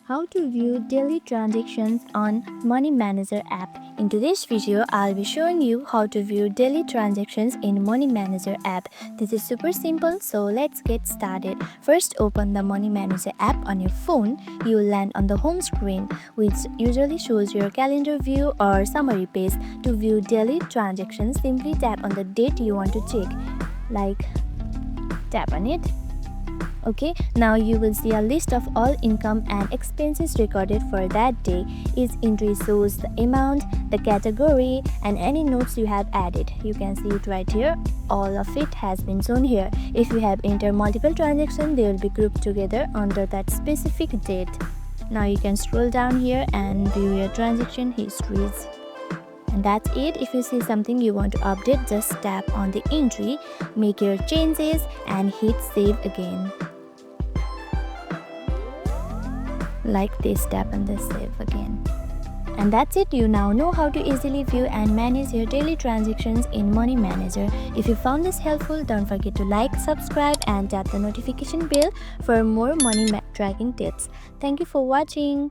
How to view daily transactions on Money Manager app. In today's video, I'll be showing you how to view daily transactions in Money Manager app. This is super simple, so let's get started. First, open the Money Manager app on your phone. You will land on the home screen, which usually shows your calendar view or summary page. To view daily transactions, simply tap on the date you want to check. Tap on it. Okay, now you will see a list of all income and expenses recorded for that day. Each entry shows the amount, the category, and any notes you have added. You can see it right here. All of it has been shown here. If you have entered multiple transactions, they will be grouped together under that specific date. Now you can scroll down here and view your transaction histories. And that's it. If you see something you want to update, just tap on the entry, make your changes, and hit save again. Like this, tap on the save again. And that's it. You now know how to easily view and manage your daily transactions in Money Manager. If you found this helpful, don't forget to like, subscribe, and tap the notification bell for more money tracking tips. Thank you for watching.